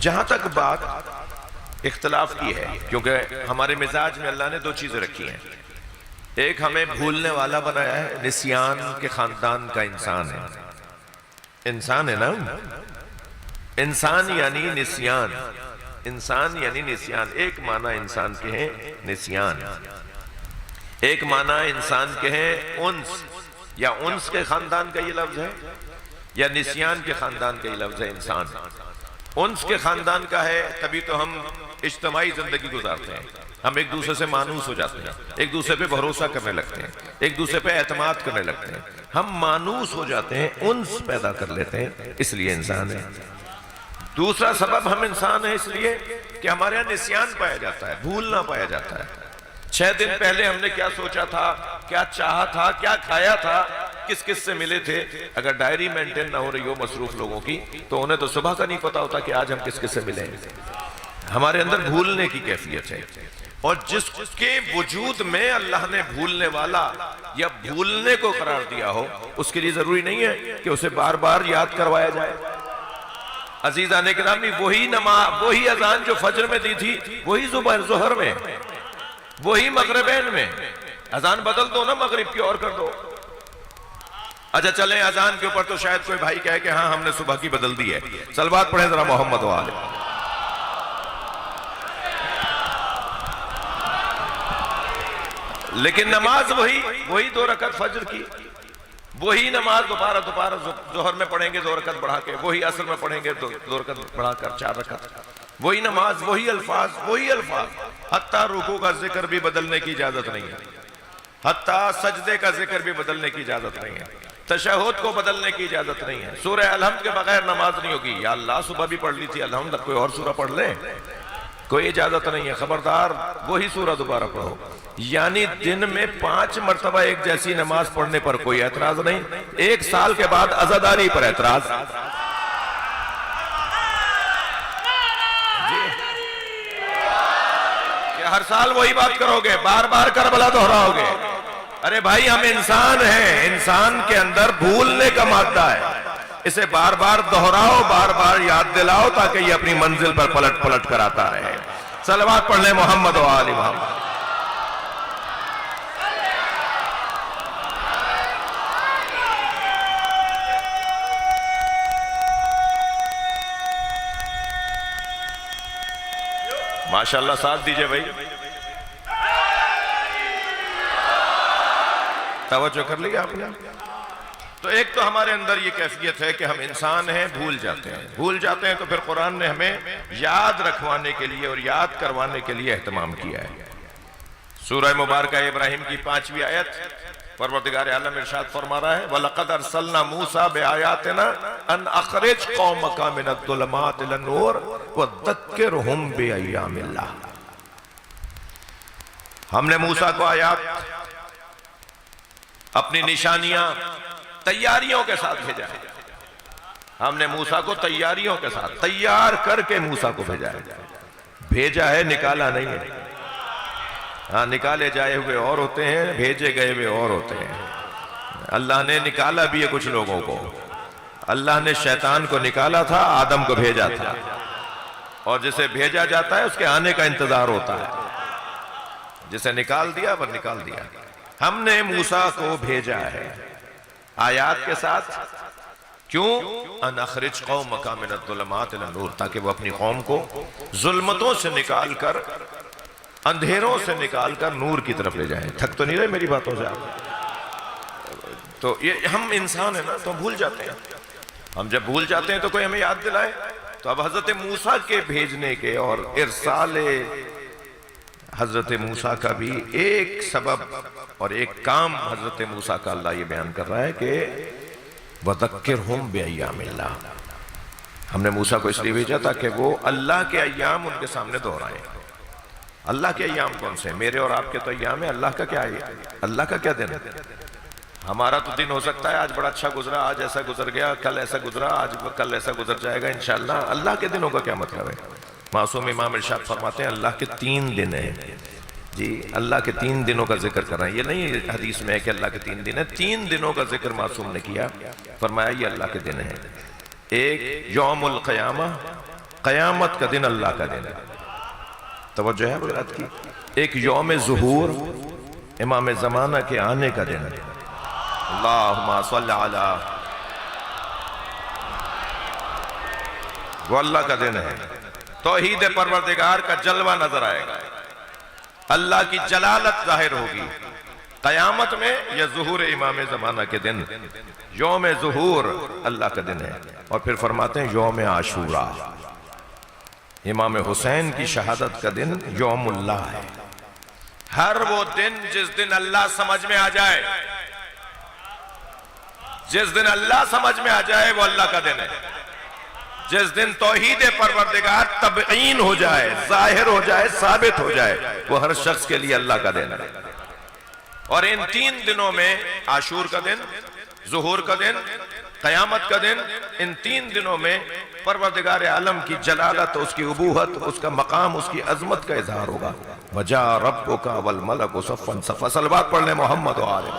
जहां तक बात इख्तलाफ की है, क्योंकि हमारे मिजाज में अल्लाह ने दो चीजें रखी हैं। एक हमें भूलने वाला बनाया है, निस्यान के खानदान का इंसान है। इंसान है ना, इंसान यानी निस्यान, इंसान यानी निस्यान। एक माना इंसान के हैं निस्यान, एक माना इंसान के हैं उन्स, या उन्स के खानदान का ये लफ्ज है, या निस्यान के खानदान का ये लफ्ज है इंसान। उन्स के खानदान का है, तभी तो हम इज्तमाई जिंदगी गुजारते हैं, हम एक दूसरे से मानूस हो जाते हैं, एक दूसरे पे भरोसा करने लगते हैं, एक दूसरे पे एतमाद करने लगते हैं, हम मानूस हो जाते हैं, उन्स पैदा कर लेते हैं, इसलिए इंसान है। दूसरा सबब हम इंसान है इसलिए कि हमारे यहां निस्यान पाया जाता है, भूलना पाया जाता है। 6 दिन पहले हमने क्या सोचा था, क्या चाहा था, क्या खाया था, किस किस से मिले थे। अगर डायरी मेंटेन ना हो रही हो मसरूफ लोगों की, तो उन्हें तो सुबह का नहीं पता होता कि आज हम किस किस से मिले। हमारे अंदर भूलने की कैफियत है, और जिसके वजूद में अल्लाह ने भूलने वाला या भूलने को करार दिया हो, उसके लिए जरूरी नहीं है कि उसे बार बार याद करवाया जाए। अजीज़ाने किरामी, वही नमाज, वही अजान जो फजर में दी थी, वही ज़ोहर में, वही मगरिबैन में। अजान बदल दो ना, मगरिब की और कर दो। अच्छा चलें, अजान के ऊपर तो शायद कोई भाई कहे कि हाँ हमने सुबह की बदल दी है। सलवात पढ़े जरा मोहम्मद वाले। लेकिन नमाज वही 2 रकत फजर की, वही नमाज दोबारा जोहर में पढ़ेंगे 2 रकत बढ़ा के, वही असर में पढ़ेंगे 2 रकत बढ़ाकर 4 रकत, वही नमाज, वही अल्फाज। हत्ता रुकू का जिक्र भी बदलने की इजाजत नहीं है, हत्ता सजदे का जिक्र भी बदलने की इजाजत नहीं है, तशहुद को बदलने की इजाजत नहीं है। सूरह अलहम्द के बगैर नमाज नहीं होगी। या अल्लाह सुबह भी पढ़ ली थी अलहम्द, कोई और सूरह पढ़ ले, कोई इजाजत नहीं है। खबरदार, वही सूरह दोबारा पढ़ो। यानी दिन में 5 मरतबा एक जैसी नमाज पढ़ने पर कोई एतराज नहीं, 1 साल के बाद अज़ादारी पर एतराज। हर साल वही बात करोगे, बार बार करबला दोहराओगे। अरे भाई, हम इंसान हैं, इंसान के अंदर भूलने का मादा है, इसे बार बार दोहराओ, बार बार याद दिलाओ, ताकि ये अपनी मंजिल पर पलट पलट कर आता रहे। सलवात पढ़ ले मोहम्मद व आले मोहम्मद। माशाल्लाह, साथ दीजिए भाई, तवज्जो कर लिया आपने। तो एक तो हमारे अंदर ये कैफियत है कि हम इंसान हैं, भूल जाते हैं। तो फिर कुरान ने हमें याद रखवाने के लिए और याद करवाने के लिए एहतमाम किया है। सूरह मुबारका इब्राहिम की 5वीं आयत, परवरदिगार आलम इरशाद फरमा रहा है, वलक़द अर्सलना मूसा बिआयातिना अन अखरिज कौमका मिनज़्ज़ुलमात इलन-नूर वज़क्किरहुम बिअय्यामिल्लाह। हमने मूसा को आयात, अपनी निशानियां, तैयारियों के साथ भेजा है। हमने मूसा को तैयारियों के साथ तैयार करके मूसा को भेजा है, निकाला नहीं है। हाँ, निकाले जाए हुए और होते हैं, भेजे गए हुए और होते हैं। अल्लाह ने निकाला भी है कुछ लोगों को। अल्लाह ने शैतान को निकाला था, आदम को भेजा था, और जिसे भेजा जाता है उसके आने का इंतजार होता है। जिसे निकाल दिया वह निकाल दिया। हमने मूसा को भेजा है आयात के साथ। क्यों? अन अखरिज कौमका मिनज़्ज़ुलमात इलन-नूर, ताकि वो अपनी कौम को जुल्मतों से निकाल कर, अंधेरों से निकालकर नूर की तरफ ले जाए। थक तो नहीं रहे मेरी बातों से आप? तो ये हम इंसान है ना, तो भूल जाते हैं। हम जब भूल जाते हैं तो कोई हमें याद दिलाए। तो अब हजरत मूसा के भेजने के और इरसाले हजरत मूसा का भी एक सबब और एक काम हजरत मूसा का अल्लाह ये बयान कर रहा है कि वज़क्किरहुम बिअय्यामिल्लाह। हमने मूसा को इसलिए भेजा था कि वो अल्लाह के अय्याम उनके सामने दोहराए। अल्लाह के अय्याम कौन से? मेरे और आपके तो अय्याम है। अल्लाह का क्या है? अल्लाह का क्या दिन है? हमारा तो दिन हो सकता है आज बड़ा अच्छा गुजरा, आज ऐसा गुजर गया, कल ऐसा गुजरा, आज कल ऐसा गुजर जाएगा इंशाअल्लाह। अल्लाह के दिनों का क्या मतलब है? मासूम इमाम इरशाद फरमाते हैं अल्लाह के 3 दिन हैं जी। अल्लाह के 3 दिनों का जिक्र कर रहे हैं। ये नहीं हदीस में है कि अल्लाह के 3 दिन है, 3 दिनों का जिक्र मासूम ने किया। फरमाया ये अल्लाह के दिन है। एक यौमुल क़यामा, क़यामत का दिन अल्लाह का दिन है। तवज्जो है बात की। एक यौम ज़ुहूर इमाम ज़माना के आने का दिन है। अल्लाहुम्मा सल्ली अला, वो अल्लाह का दिन है। तौहीद परवरदिगार का जलवा नजर आएगा, अल्लाह की जलालत जाहिर होगी क़यामत में। या ज़ुहूर इमाम ज़माना के दिन, यौम ज़ुहूर अल्लाह का दिन है। और फिर फरमाते हैं यौम आशूरा, इमाम हुसैन की शहादत का दिन यौमुल्लाह है। हर वो दिन जिस दिन अल्लाह समझ में आ जाए, जिस दिन अल्लाह समझ में आ जाए वो अल्लाह का दिन है। जिस दिन तौहीद परवरदिगार तबईन हो जाए, जाहिर हो जाए, साबित हो जाए, वो हर शख्स के लिए अल्लाह का दिन है। और इन 3 दिनों में, आशूर का दिन, ज़ुहूर का दिन, क़यामत का दिन, इन 3 दिनों में परवरदिगार आलम की जलालत, उसकी उबूहत, उसका मकाम, उसकी अजमत का इजहार होगा। वजा रब्बुका वल मलकु सफ़्फ़न सफ़्फ़ा। सलवात पढ़ ले मोहम्मद व आले।